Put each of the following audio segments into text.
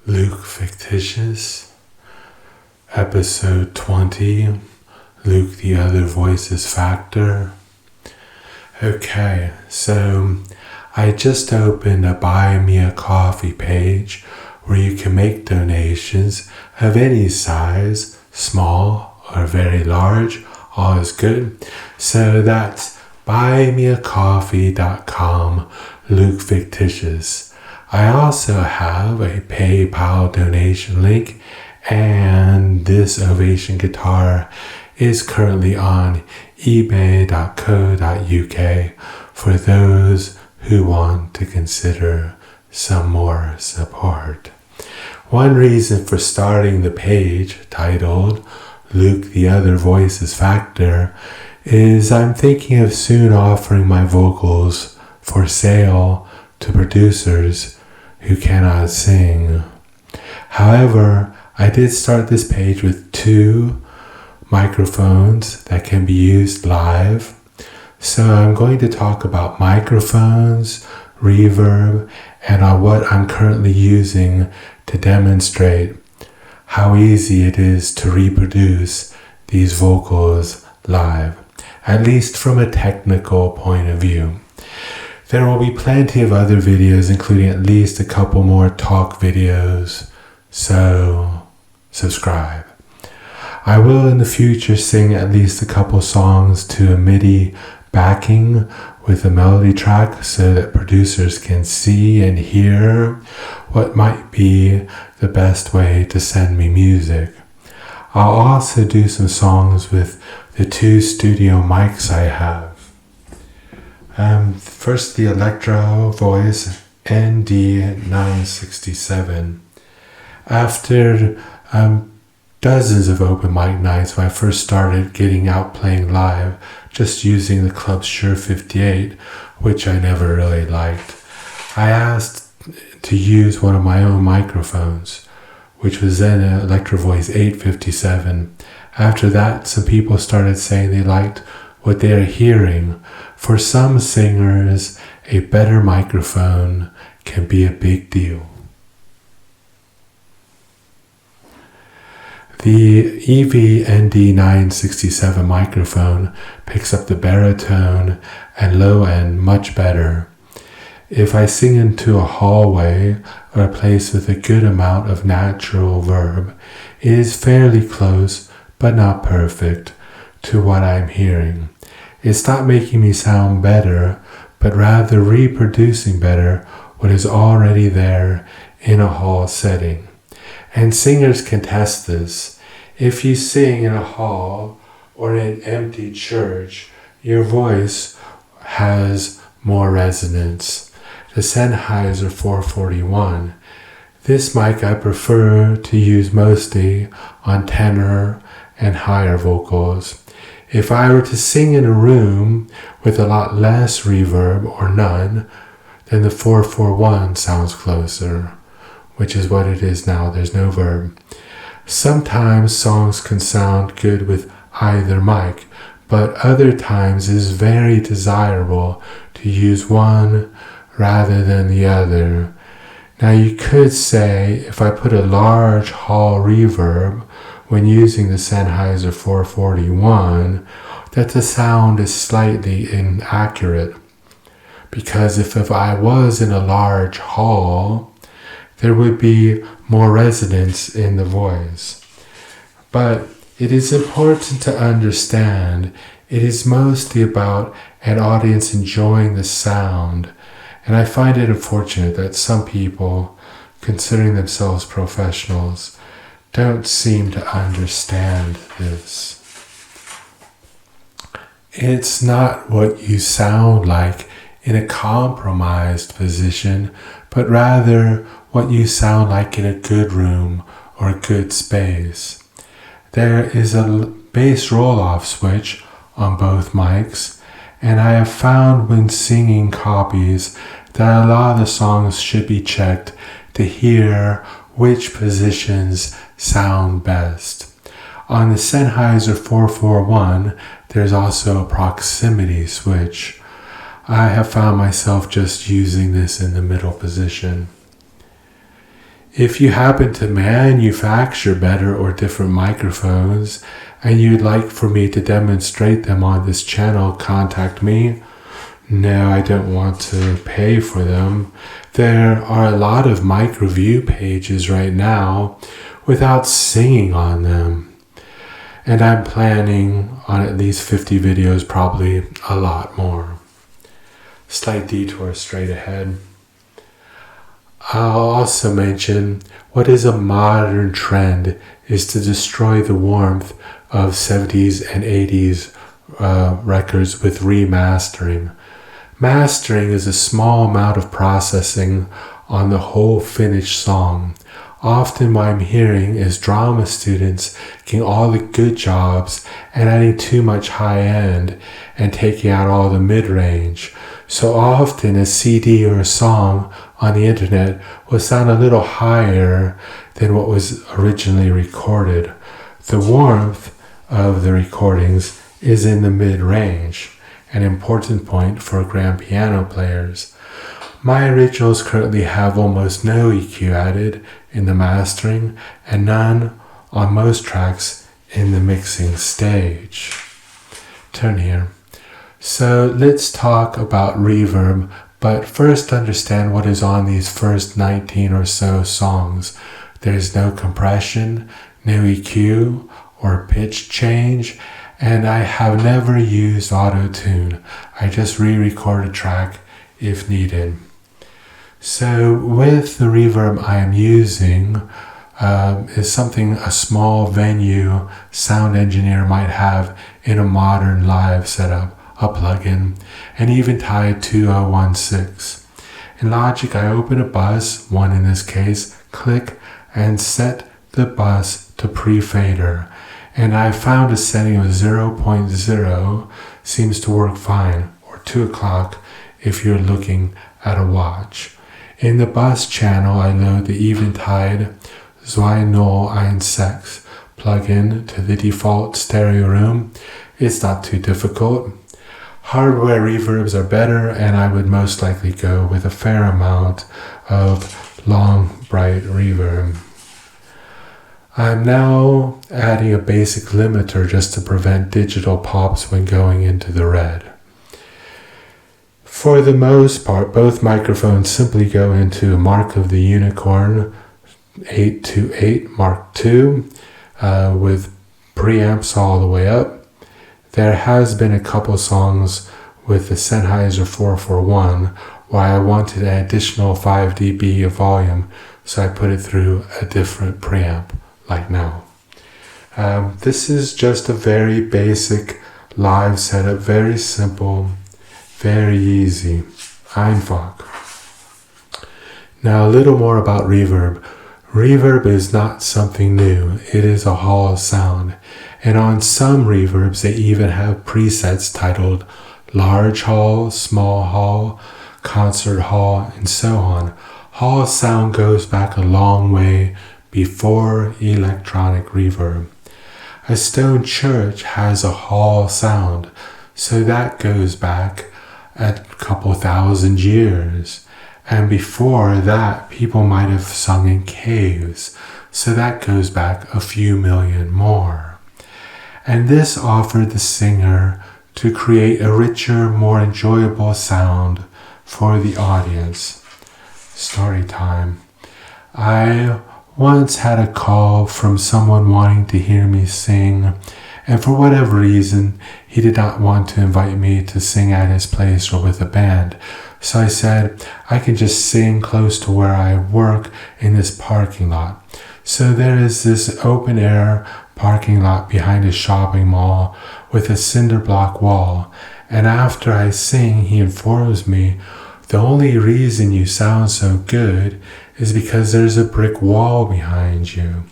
Luke Fictitious, Episode 20, Luke the Other Voices Factor. Okay, so I just opened a Buy Me a Coffee page where you can make donations of any size, small or very large, all is good. So that's buymeacoffee.com, Luke Fictitious. I also have a PayPal donation link, and this Ovation guitar is currently on ebay.co.uk for those who want to consider some more support. One reason for starting the page titled Luke the Other Voices Factor is I'm thinking of soon offering my vocals for sale to producers who cannot sing. However, I did start this page with 2 microphones that can be used live. So I'm going to talk about microphones, reverb, and on what I'm currently using to demonstrate how easy it is to reproduce these vocals live, at least from a technical point of view. There will be plenty of other videos, including at least a couple more talk videos, so subscribe. I will in the future sing at least a couple songs to a MIDI backing with a melody track so that producers can see and hear what might be the best way to send me music. I'll also do some songs with the 2 studio mics I have. First, the Electro Voice ND967. After dozens of open mic nights when I first started getting out playing live, just using the club's Shure 58, which I never really liked, I asked to use one of my own microphones, which was then an Electro Voice 857. After that, some people started saying they liked what they are hearing. For some singers, a better microphone can be a big deal. The EV-ND967 microphone picks up the baritone and low end much better. If I sing into a hallway or a place with a good amount of natural verb, it is fairly close, but not perfect, to what I'm hearing. It's not making me sound better, but rather reproducing better what is already there in a hall setting. And singers can test this. If you sing in a hall or in an empty church, your voice has more resonance. The Sennheiser 441. This mic I prefer to use mostly on tenor and higher vocals. If I were to sing in a room with a lot less reverb or none, then the 441 sounds closer, which is what it is now. There's no verb. Sometimes songs can sound good with either mic, but other times it is very desirable to use one rather than the other. Now you could say if I put a large hall reverb when using the Sennheiser 441, that the sound is slightly inaccurate. Because if I was in a large hall, there would be more resonance in the voice. But it is important to understand it is mostly about an audience enjoying the sound, and I find it unfortunate that some people, considering themselves professionals, don't seem to understand this. It's not what you sound like in a compromised position, but rather what you sound like in a good room or a good space. There is a bass roll-off switch on both mics, and I have found when singing copies that a lot of the songs should be checked to hear which positions sound best. On the Sennheiser 441, there's also a proximity switch. I have found myself just using this in the middle position. If you happen to manufacture better or different microphones and you'd like for me to demonstrate them on this channel, contact me. No, I don't want to pay for them. There are a lot of mic review pages right now without singing on them. And I'm planning on at least 50 videos, probably a lot more. Slight detour straight ahead. I'll also mention what is a modern trend is to destroy the warmth of 70s and 80s records with remastering. Mastering is a small amount of processing on the whole finished song. Often what I'm hearing is drama students getting all the good jobs and adding too much high end and taking out all the mid-range. So often a CD or a song on the internet will sound a little higher than what was originally recorded. The warmth of the recordings is in the mid-range, an important point for grand piano players. My originals currently have almost no EQ added in the mastering and none on most tracks in the mixing stage. Turn here. So let's talk about reverb, but first understand what is on these first 19 or so songs. There's no compression, no EQ or pitch change, and I have never used auto-tune. I just re-record a track if needed. So with the reverb I am using is something a small venue sound engineer might have in a modern live setup, a plugin, and Eventide 2016. In Logic, I open a bus, one in this case, click and set the bus to pre-fader. And I found a setting of 0.0 seems to work fine, or 2 o'clock if you're looking at a watch. In the bus channel, I load the Eventide 2016 plugin to the default stereo room. It's not too difficult. Hardware reverbs are better, and I would most likely go with a fair amount of long, bright reverb. I'm now adding a basic limiter just to prevent digital pops when going into the red. For the most part, both microphones simply go into Mark of the Unicorn 828 Mark II with preamps all the way up. There has been a couple songs with the Sennheiser 441 where I wanted an additional 5 dB of volume, so I put it through a different preamp, like now. This is just a very basic live setup, very simple, very easy. Einfach. Now a little more about reverb. Reverb is not something new, it is a hall sound. And on some reverbs, they even have presets titled large hall, small hall, concert hall, and so on. Hall sound goes back a long way before electronic reverb. A stone church has a hall sound, so that goes back a couple thousand years. And before that, people might have sung in caves, so that goes back a few million more. And this offered the singer to create a richer, more enjoyable sound for the audience. Story time. I once had a call from someone wanting to hear me sing, and for whatever reason, he did not want to invite me to sing at his place or with a band. So I said, I can just sing close to where I work in this parking lot. So there is this open air parking lot behind a shopping mall with a cinder block wall. And after I sing, he informs me, the only reason you sound so good is because there's a brick wall behind you.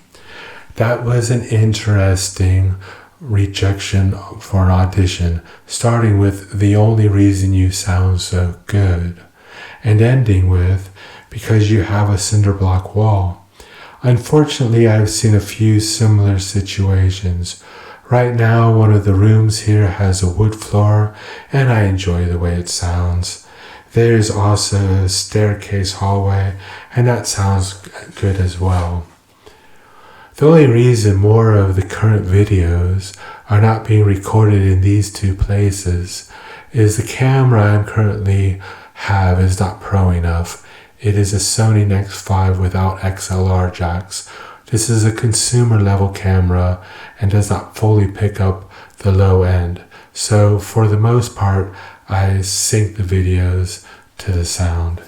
That was an interesting rejection for an audition, starting with the only reason you sound so good, and ending with because you have a cinder block wall. Unfortunately, I've seen a few similar situations. Right now, one of the rooms here has a wood floor, and I enjoy the way it sounds. There is also a staircase hallway, and that sounds good as well. The only reason more of the current videos are not being recorded in these two places is the camera I currently have is not pro enough. It is a Sony Nex5 without XLR jacks. This is a consumer level camera and does not fully pick up the low end. So for the most part, I sync the videos to the sound.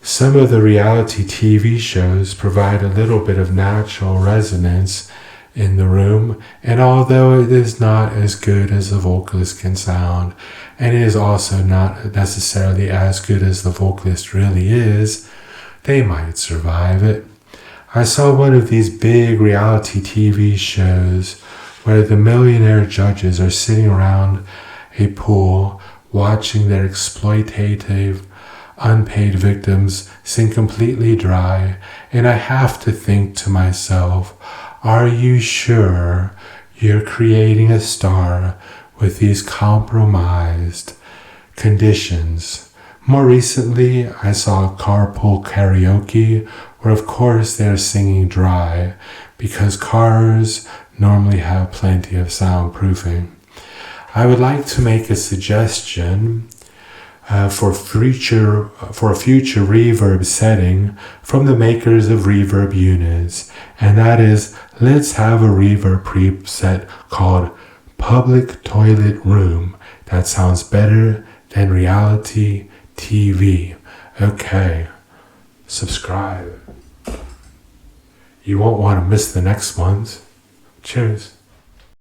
Some of the reality TV shows provide a little bit of natural resonance in the room, and although it is not as good as the vocalist can sound, and it is also not necessarily as good as the vocalist really is, they might survive it. I saw one of these big reality TV shows where the millionaire judges are sitting around a pool watching their exploitative unpaid victims sing completely dry, and I have to think to myself, are you sure you're creating a star with these compromised conditions? More recently, I saw carpool karaoke, where of course they're singing dry, because cars normally have plenty of soundproofing. I would like to make a suggestion for a future reverb setting from the makers of reverb units, and that is, let's have a reverb preset called Public Toilet Room. That sounds better than reality TV. Okay, subscribe. You won't want to miss the next ones. Cheers.